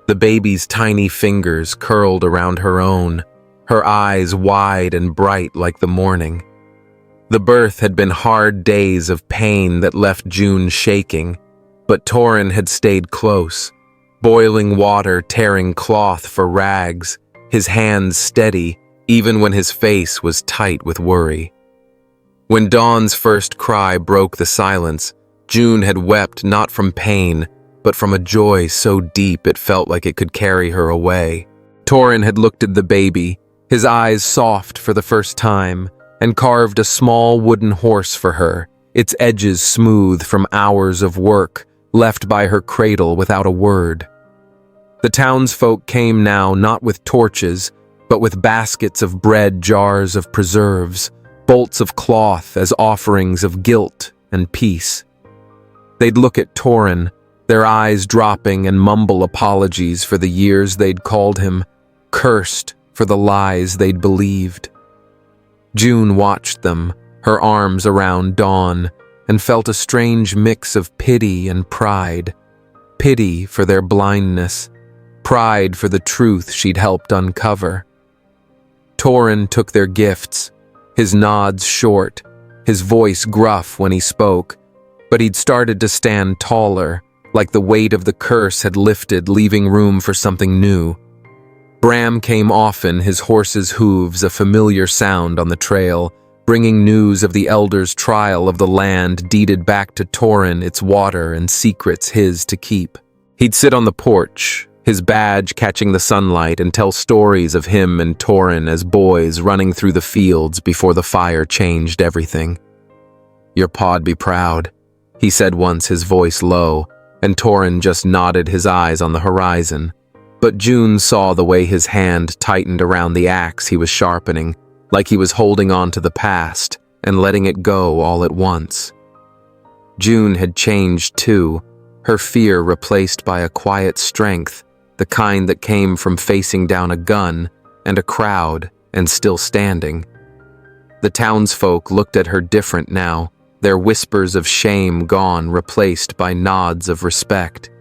The baby's tiny fingers curled around her own, her eyes wide and bright like the morning. The birth had been hard days of pain that left June shaking, but Torin had stayed close, boiling water, tearing cloth for rags, his hands steady, even when his face was tight with worry. When Dawn's first cry broke the silence, June had wept not from pain, but from a joy so deep it felt like it could carry her away. Torin had looked at the baby, his eyes soft for the first time, and carved a small wooden horse for her, its edges smooth from hours of work, left by her cradle without a word. The townsfolk came now not with torches, but with baskets of bread, jars of preserves, bolts of cloth as offerings of guilt and peace. They'd look at Torin, their eyes dropping, and mumble apologies for the years they'd called him, cursed for the lies they'd believed. June watched them, her arms around Dawn, and felt a strange mix of pity and pride. Pity for their blindness, pride for the truth she'd helped uncover. Torin took their gifts, his nods short, his voice gruff when he spoke, but he'd started to stand taller, like the weight of the curse had lifted, leaving room for something new. Bram came often, his horse's hooves a familiar sound on the trail, bringing news of the elders' trial of the land deeded back to Torin, its water and secrets his to keep. He'd sit on the porch, his badge catching the sunlight, and tell stories of him and Torin as boys running through the fields before the fire changed everything. "Your pa'd be proud," he said once, his voice low, and Torin just nodded, his eyes on the horizon. But June saw the way his hand tightened around the axe he was sharpening, like he was holding on to the past and letting it go all at once. June had changed too, her fear replaced by a quiet strength, the kind that came from facing down a gun and a crowd and still standing. The townsfolk looked at her different now, their whispers of shame gone, replaced by nods of respect.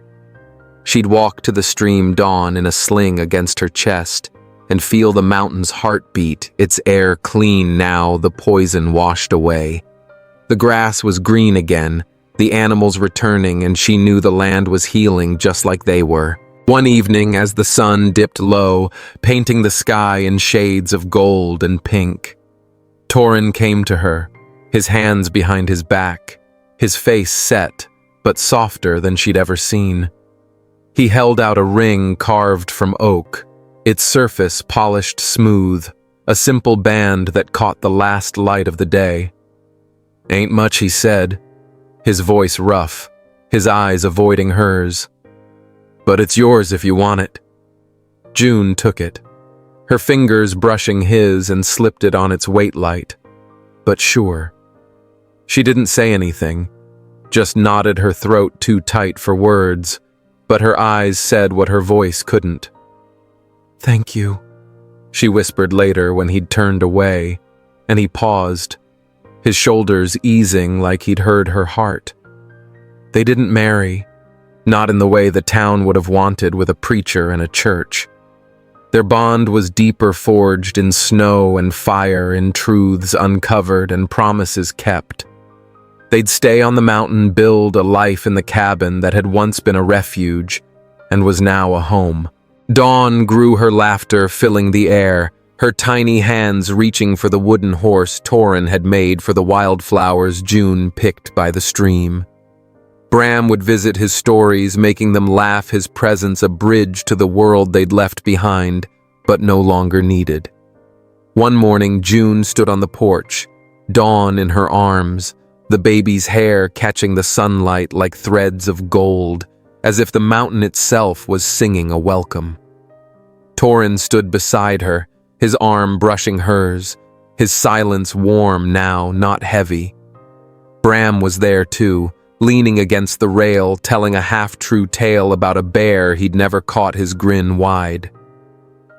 She'd walk to the stream dawn in a sling against her chest and feel the mountain's heartbeat, its air clean now, the poison washed away. The grass was green again, the animals returning, and she knew the land was healing just like they were. One evening, as the sun dipped low, painting the sky in shades of gold and pink, Torin came to her, his hands behind his back, his face set, but softer than she'd ever seen. He held out a ring carved from oak, its surface polished smooth, a simple band that caught the last light of the day. "Ain't much," he said, his voice rough, his eyes avoiding hers. "But it's yours if you want it." June took it, her fingers brushing his, and slipped it on its weight light. But sure. She didn't say anything, just knotted her throat too tight for words, but her eyes said what her voice couldn't. "Thank you," she whispered later when he'd turned away, and he paused, his shoulders easing like he'd heard her heart. They didn't marry, not in the way the town would have wanted with a preacher and a church. Their bond was deeper, forged in snow and fire, in truths uncovered and promises kept. They'd stay on the mountain, build a life in the cabin that had once been a refuge and was now a home. Dawn grew, her laughter filling the air, her tiny hands reaching for the wooden horse Torin had made for the wildflowers June picked by the stream. Bram would visit his stories, making them laugh, his presence a bridge to the world they'd left behind, but no longer needed. One morning, June stood on the porch, Dawn in her arms, the baby's hair catching the sunlight like threads of gold, as if the mountain itself was singing a welcome. Torin stood beside her, his arm brushing hers, his silence warm now, not heavy. Bram was there too, leaning against the rail, telling a half-true tale about a bear he'd never caught, his grin wide.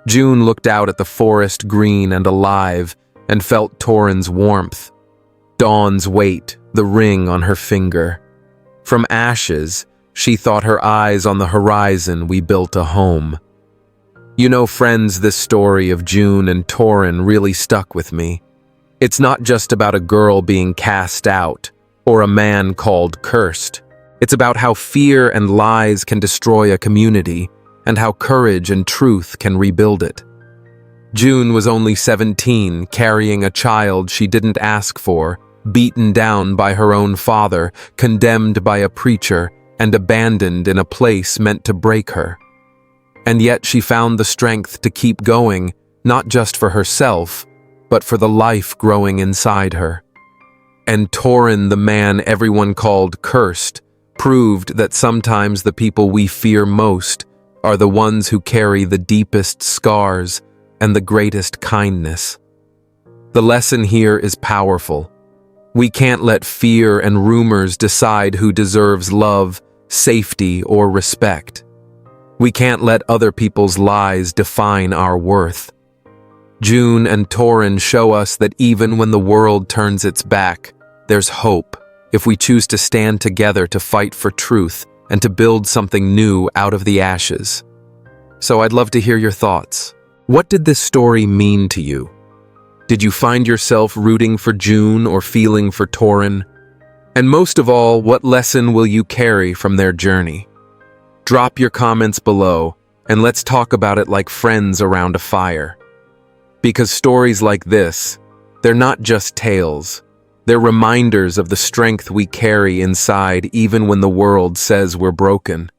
June looked out at the forest, green and alive, and felt Torin's warmth, Dawn's weight, the ring on her finger. From ashes, she thought, her eyes on the horizon, we built a home. You know, friends, this story of June and Torin really stuck with me. It's not just about a girl being cast out, or a man called cursed. It's about how fear and lies can destroy a community, and how courage and truth can rebuild it. June was only 17, carrying a child she didn't ask for, beaten down by her own father, condemned by a preacher, and abandoned in a place meant to break her. And yet she found the strength to keep going, not just for herself, but for the life growing inside her. And Torin, the man everyone called cursed, proved that sometimes the people we fear most are the ones who carry the deepest scars and the greatest kindness. The lesson here is powerful. We can't let fear and rumors decide who deserves love, safety, or respect. We can't let other people's lies define our worth. June and Torin show us that even when the world turns its back, there's hope if we choose to stand together to fight for truth and to build something new out of the ashes. So I'd love to hear your thoughts. What did this story mean to you? Did you find yourself rooting for June or feeling for Torin? And most of all, what lesson will you carry from their journey? Drop your comments below, and let's talk about it like friends around a fire. Because stories like this, they're not just tales. They're reminders of the strength we carry inside even when the world says we're broken.